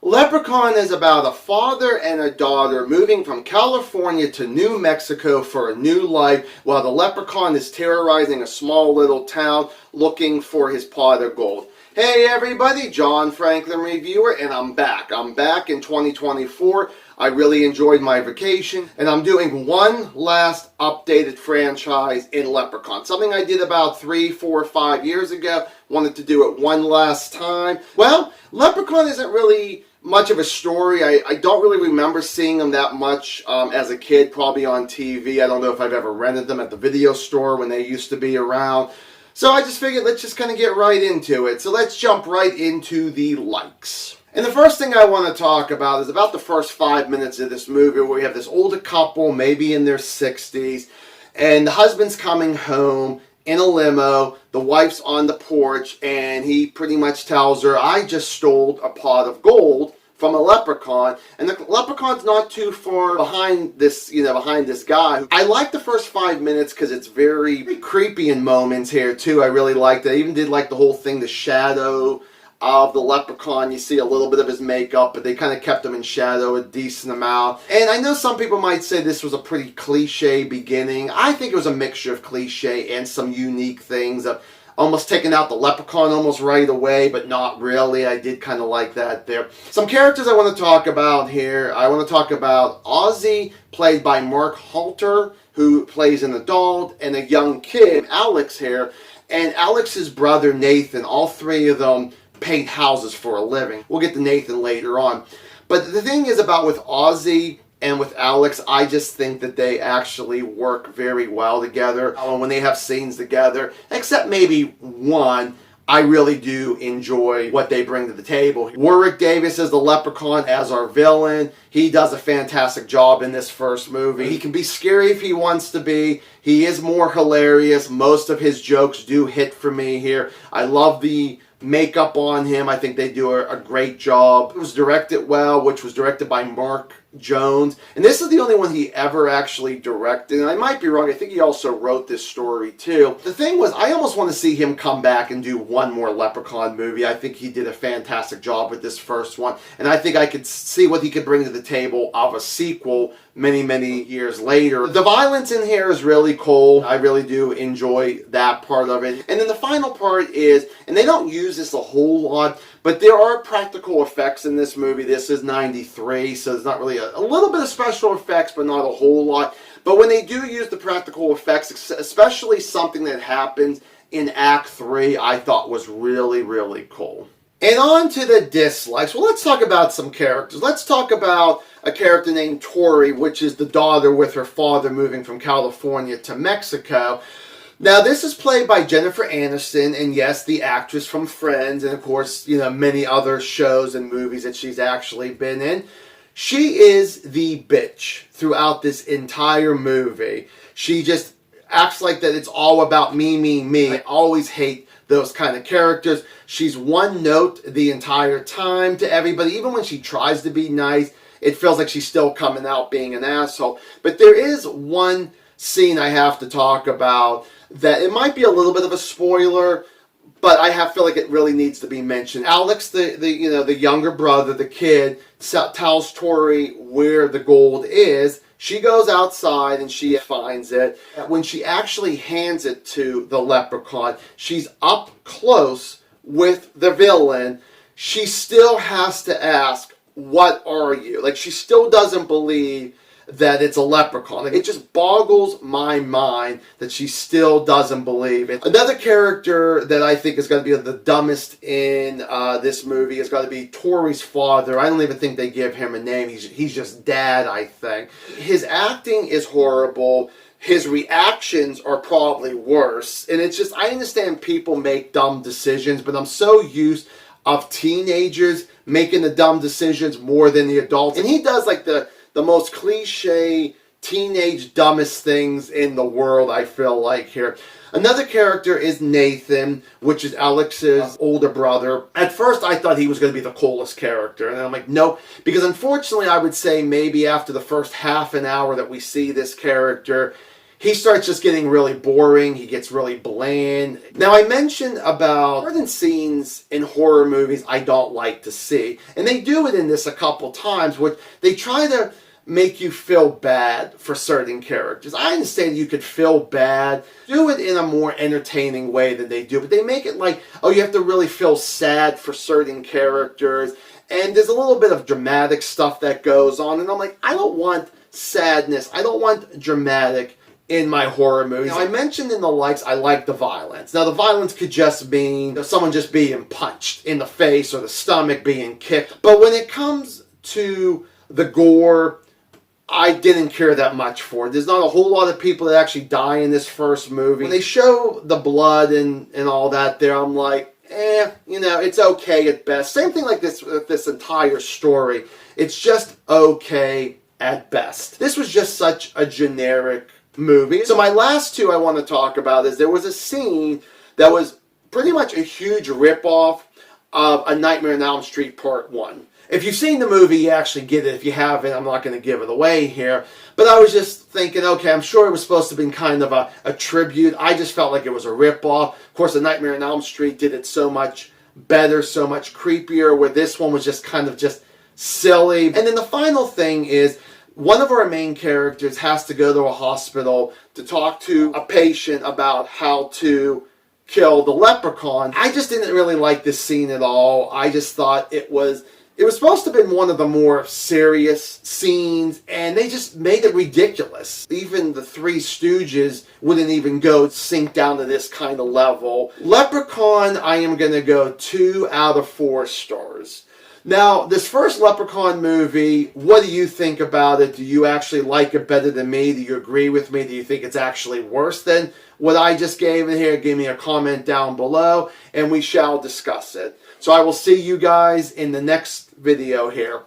Leprechaun is about a father and a daughter moving from California to New Mexico for a new life while the leprechaun is terrorizing a small little town looking for his pot of gold. Hey everybody, John Franklin Reviewer, and I'm back. I'm back in 2024. I really enjoyed my vacation, and I'm doing one last updated franchise in Leprechaun. Something I did about 3, 4, 5 years ago. Wanted to do it one last time. Well, Leprechaun isn't really much of a story. I don't really remember seeing them that much as a kid, probably on TV. I don't know if I've ever rented them at the video store when they used to be around. So I just figured let's just kind of get right into it. So let's jump right into the likes. And the first thing I want to talk about is about the first 5 minutes of this movie where we have this older couple, maybe in their 60s, and the husband's coming home in a limo, the wife's on the porch, and he pretty much tells her, I just stole a pot of gold from a leprechaun, and the leprechaun's not too far behind this, behind this guy. I like the first 5 minutes because it's very creepy in moments here too. I really liked it. I even did like the whole thing, the shadow of the leprechaun. You see a little bit of his makeup, but they kind of kept him in shadow a decent amount. And I know some people might say this was a pretty cliche beginning. I think it was a mixture of cliche and some unique things of almost taking out the leprechaun almost right away, but not really. I did kind of like that there. Some characters I want to talk about here. I want to talk about Ozzy, played by Mark Halter, who plays an adult, and a young kid, Alex here, and Alex's brother Nathan. All three of them paint houses for a living. We'll get to Nathan later on. But the thing is about with Ozzy and with Alex, I just think that they actually work very well together. When they have scenes together, except maybe one, I really do enjoy what they bring to the table. Warwick Davis is the leprechaun as our villain. He does a fantastic job in this first movie. He can be scary if he wants to be. He is more hilarious. Most of his jokes do hit for me here. I love the makeup on him. I think they do a great job. It was directed well, which was directed by Mark Jones. And this is the only one he ever actually directed. And I might be wrong. I think he also wrote this story too. The thing was, I almost want to see him come back and do one more Leprechaun movie. I think he did a fantastic job with this first one. And I think I could see what he could bring to the table of a sequel many, many years later. The violence in here is really cool. I really do enjoy that part of it. And then the final part is, and they don't use this a whole lot, but there are practical effects in this movie. This is 93, so there's not really a little bit of special effects, but not a whole lot. But when they do use the practical effects, especially something that happens in Act 3, I thought was really, really cool. And on to the dislikes. Well, let's talk about some characters. Let's talk about a character named Tori, which is the daughter with her father moving from California to Mexico. Now, this is played by Jennifer Aniston, and yes, the actress from Friends, and of course, many other shows and movies that she's actually been in. She is the bitch throughout this entire movie. She just acts like that it's all about me, me, me. I always hate those kind of characters. She's one note the entire time to everybody. Even when she tries to be nice, it feels like she's still coming out being an asshole. But there is one scene I have to talk about that it might be a little bit of a spoiler, but I feel like it really needs to be mentioned. Alex, the younger brother, the kid, tells Tori where the gold is. She goes outside and she finds it. When she actually hands it to the leprechaun, she's up close with the villain. She still has to ask, what are you? Like, she still doesn't believe that it's a leprechaun. Like, it just boggles my mind that she still doesn't believe it. Another character that I think is going to be the dumbest in this movie has got to be Tori's father. I don't even think they give him a name. He's just Dad, I think. His acting is horrible. His reactions are probably worse. And it's just, I understand people make dumb decisions, but I'm so used of teenagers making the dumb decisions more than the adults. And he does like the most cliche teenage dumbest things in the world, I feel like here. Another character is Nathan, which is Alex's older brother. At first I thought he was going to be the coolest character, and I'm like, no, because unfortunately I would say maybe after the first half an hour that we see this character, he starts just getting really boring. He gets really bland. Now, I mentioned about certain scenes in horror movies I don't like to see. And they do it in this a couple times, where they try to make you feel bad for certain characters. I understand you could feel bad. Do it in a more entertaining way than they do. But they make it like, oh, you have to really feel sad for certain characters. And there's a little bit of dramatic stuff that goes on. And I'm like, I don't want sadness. I don't want dramatic in my horror movies. Now, I mentioned in the likes, I like the violence. Now, the violence could just mean someone just being punched in the face or the stomach being kicked. But when it comes to the gore, I didn't care that much for it. There's not a whole lot of people that actually die in this first movie. When they show the blood and all that there, I'm like, it's okay at best. Same thing like this with this entire story. It's just okay at best. This was just such a generic movie. So my last two I want to talk about is there was a scene that was pretty much a huge ripoff of A Nightmare on Elm Street Part 1. If you've seen the movie, you actually get it. If you haven't, I'm not going to give it away here. But I was just thinking, okay, I'm sure it was supposed to be kind of a tribute. I just felt like it was a ripoff. Of course, A Nightmare on Elm Street did it so much better, so much creepier, where this one was just kind of just silly. And then the final thing is, one of our main characters has to go to a hospital to talk to a patient about how to kill the leprechaun. I just didn't really like this scene at all. I just thought it was supposed to have been one of the more serious scenes, and they just made it ridiculous. Even the Three Stooges wouldn't even go sink down to this kind of level. Leprechaun, I am going to go 2 out of 4 stars. Now, this first Leprechaun movie, what do you think about it? Do you actually like it better than me? Do you agree with me? Do you think it's actually worse than what I just gave it here? Give me a comment down below, and we shall discuss it. So I will see you guys in the next video here.